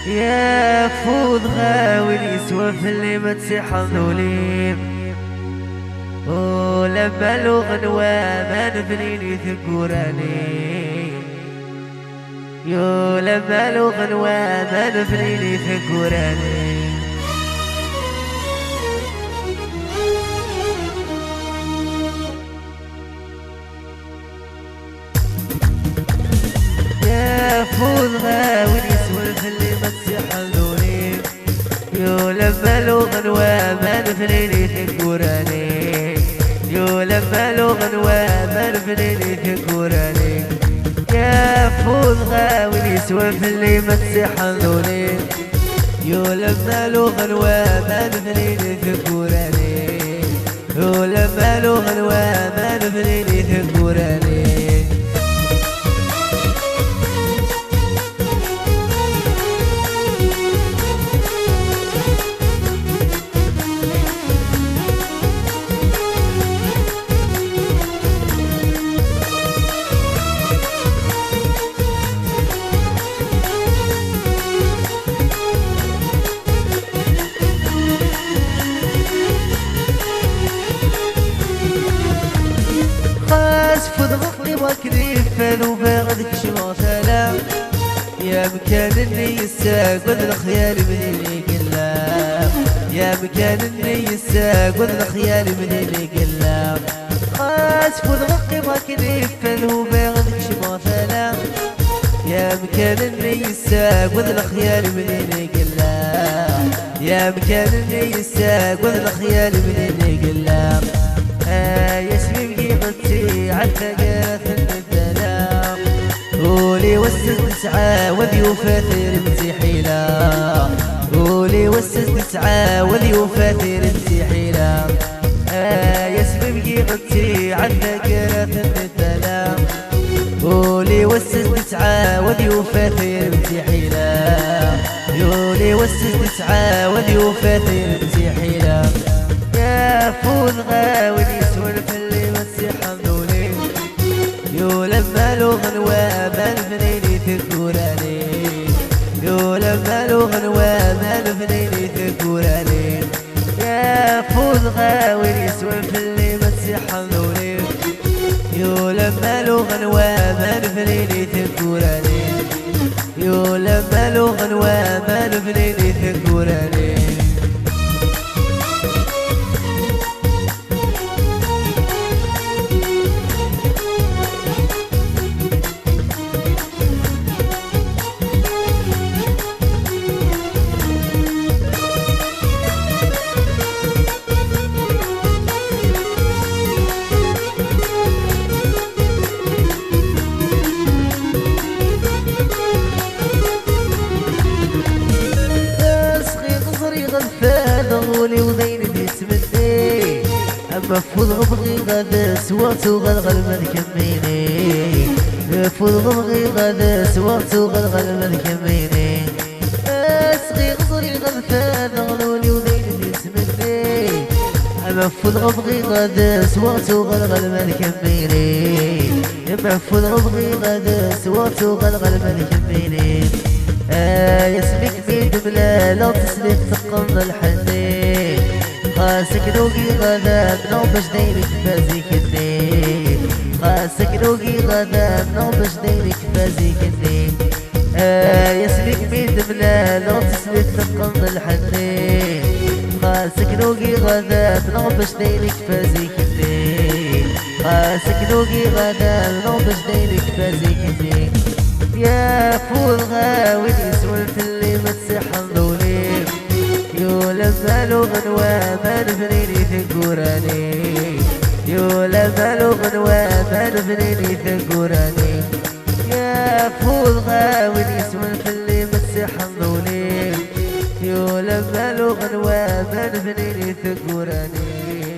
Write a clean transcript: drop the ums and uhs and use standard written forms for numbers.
يا فوض غاوي يسوف اللي ما تسحنولي ولما الغنوة ما نبنيني ثقوراني يو لما الغنوة ما نبنيني ثقوراني يا فوض غاوي يسوف اللي ما تسحنولي يو لما الغنوة ما نبنيني ثقوراني يو لما الغنوة ما نبنيني ثقوراني يا فوض غاوي يسوف اللي ما تسحنولي يو لما الغنوة ما نبنيني ثقوراني يو لما الغنوة ما نبنيني ثقوراني فضغطني وكذب فذوبا غدك شماثلا يا مكان اللي يساق وذ الخيال من اللي قلاب يا مكان اللي يساق وذ الخيال من اللي قلاب خاس فضغطني وكذب فذوبا غدك شماثلا يا مكان اللي يساق وذ الخيال من اللي قلاب يا مكان اللي يساق وذ الخيال من اللي قلاب يا سبيل قيمتي عالثقات الدلام قولي وسز تسعى وذي فاثر امتحيلا قولي وسز تسعى وذي فاثر امتحيلا يا سبيل قيمتي عالثقات الدلام قولي وسز تسعى وذي فاثر امتحيلا قولي وسز تسعى وذي فاثر امتحيلا يا فوز غاوي يسولف اللي مسيحنولي يو لما الغنوة ما نبنيني ثقوراني يو لما الغنوة ما نبنيني ثقوراني يا فوز غاوي يسولف اللي مسيحنولي يو لما الغنوة ما نبنيني ثقوراني يو لما الغنوة ما نبنيني ثقوراني غولي وذيني تسمدني أما فوض غبغي غادا سواتو غلغل ما تكميني فوض غبغي غادا سواتو غلغل ما تكميني أسغي غزري غلفان غلولي وذيني تسمدني أما فوض غبغي غادا سواتو غلغل ما تكميني أما فوض غبغي غادا سواتو غلغل ما تكميني يسميك بيد بلا لا تسلك تقم الحنين خاسك نوقي غدا بنوبش دينك فازيك النين خاسك نوقي غدا بنوبش دينك فازيك النين يسميك بيد بلا لا تسلك تقم الحنين خاسك نوقي غدا بنوبش دينك فازيك النين خاسك نوقي غدا بنوبش دينك فازيك النين يا فول غاوي يسولف اللي ما تسحنولي يو لما الغنوة ما نبنيني ثقوراني يو لما الغنوة ما نبنيني ثقوراني يا فول غاوي يسولف اللي ما تسحنولي يو لما الغنوة ما نبنيني ثقوراني